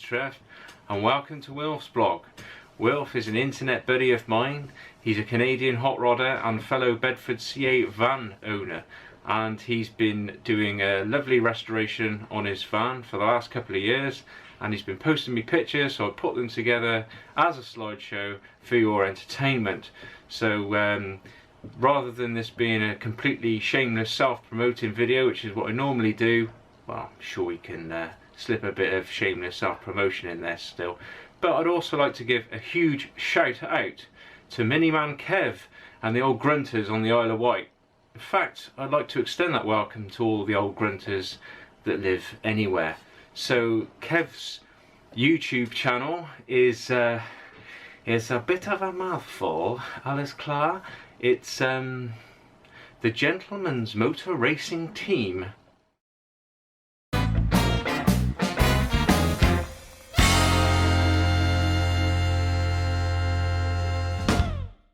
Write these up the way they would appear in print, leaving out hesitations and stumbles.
Trev and welcome to Wilf's blog. Wilf is an internet buddy of mine. He's a Canadian hot rodder and fellow Bedford CA van owner, and he's been doing a lovely restoration on his van for the last couple of years, and he's been posting me pictures, so I put them together as a slideshow for your entertainment. So rather than this being a completely shameless self-promoting video, which is what I normally do, well, I'm sure we can slip a bit of shameless self-promotion in there still. But I'd also like to give a huge shout out to Miniman Kev and the old grunters on the Isle of Wight. In fact, I'd like to extend that welcome to all the old grunters that live anywhere. So Kev's YouTube channel is a bit of a mouthful, Alice Clark. It's the Gentleman's Motor Racing Team.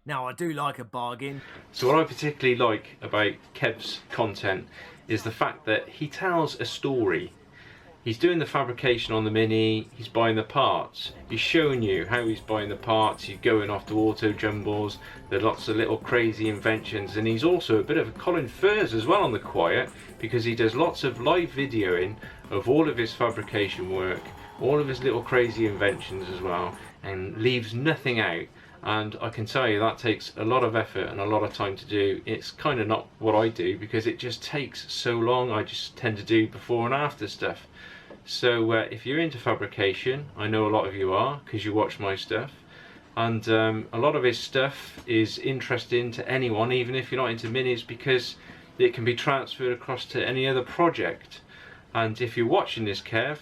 Now I do like a bargain. So what I particularly like about Kev's content is the fact that he tells a story. He's doing the fabrication on the Mini, he's buying the parts, he's showing you how he's buying the parts, he's going off to auto jumbles, there are lots of little crazy inventions, and he's also a bit of a Colin Furs as well on the quiet, because he does lots of live videoing of all of his fabrication work, all of his little crazy inventions as well, and leaves nothing out. And I can tell you that takes a lot of effort and a lot of time to do. It's kind of not what I do because it just takes so long. I just tend to do before and after stuff. So if you're into fabrication, I know a lot of you are because you watch my stuff, and a lot of his stuff is interesting to anyone, even if you're not into minis, because it can be transferred across to any other project. And if you're watching this, Kev,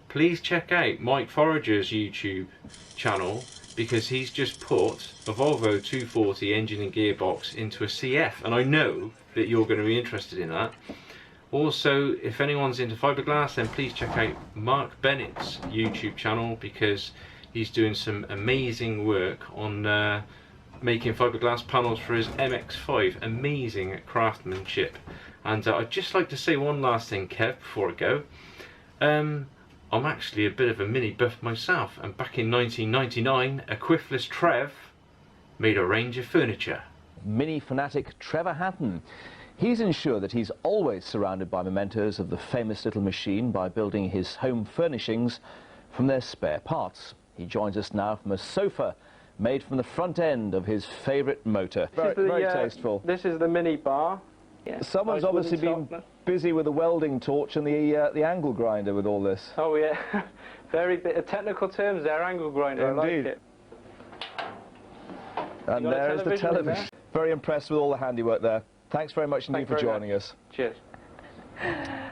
please check out Mike Forager's YouTube channel, because he's just put a Volvo 240 engine and gearbox into a CF, and I know that you're going to be interested in that. Also, if anyone's into fiberglass, then please check out Mark Bennett's YouTube channel, because he's doing some amazing work on making fiberglass panels for his MX-5. Amazing craftsmanship. And I'd just like to say one last thing, Kev, before I go. I'm actually a bit of a mini buff myself, and back in 1999, a quiffless Trev made a range of furniture. Mini fanatic Trevor Hatton. He's ensured that he's always surrounded by mementos of the famous little machine by building his home furnishings from their spare parts. He joins us now from a sofa made from the front end of his favourite motor. Very tasteful. This is the mini bar. Yeah, someone's obviously been busy with the welding torch and the angle grinder with all this. Oh yeah, very bit of technical terms there, angle grinder. Indeed. I like it. And there is the television. Very impressed with all the handiwork there. Thanks very much indeed for joining us. Cheers.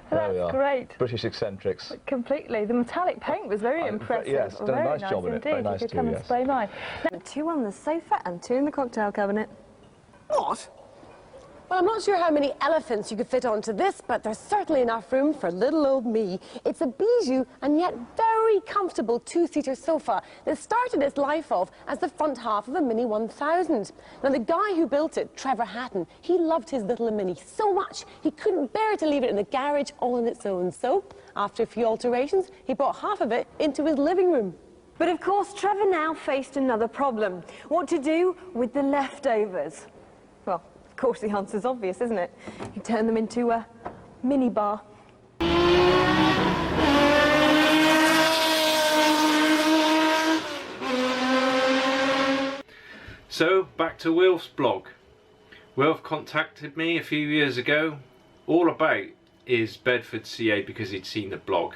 That's great. British eccentrics. Completely. The metallic paint was very impressive. Yes, done a nice job with it. Very nice too, come and spray mine. Now, 2 on the sofa and 2 in the cocktail cabinet. What? Well, I'm not sure how many elephants you could fit onto this, but there's certainly enough room for little old me. It's a bijou and yet very comfortable 2-seater sofa that started its life off as the front half of a Mini 1000. Now, the guy who built it, Trevor Hatton, he loved his little Mini so much he couldn't bear to leave it in the garage all on its own. So, after a few alterations, he brought half of it into his living room. But of course, Trevor now faced another problem. What to do with the leftovers? Well, of course the answer's obvious, isn't it? You turn them into a mini bar. So back to Wilf's blog. Wilf contacted me a few years ago all about his Bedford CA because he'd seen the blog,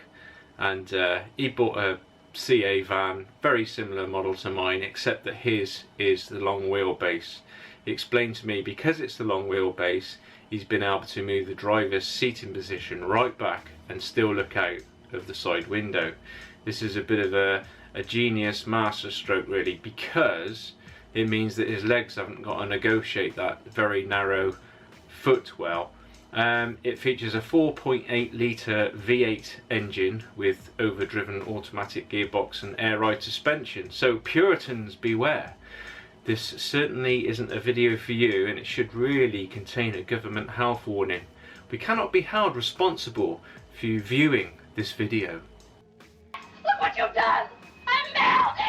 and he bought a CA van, very similar model to mine, except that his is the long wheelbase. He explained to me because it's the long wheelbase, he's been able to move the driver's seating position right back and still look out of the side window. This is a bit of a genius masterstroke really, because it means that his legs haven't got to negotiate that very narrow footwell. It features a 4.8 litre V8 engine with overdriven automatic gearbox and air ride suspension. So Puritans beware. This certainly isn't a video for you, and it should really contain a government health warning. We cannot be held responsible for you viewing this video. Look what you've done! I'm melting!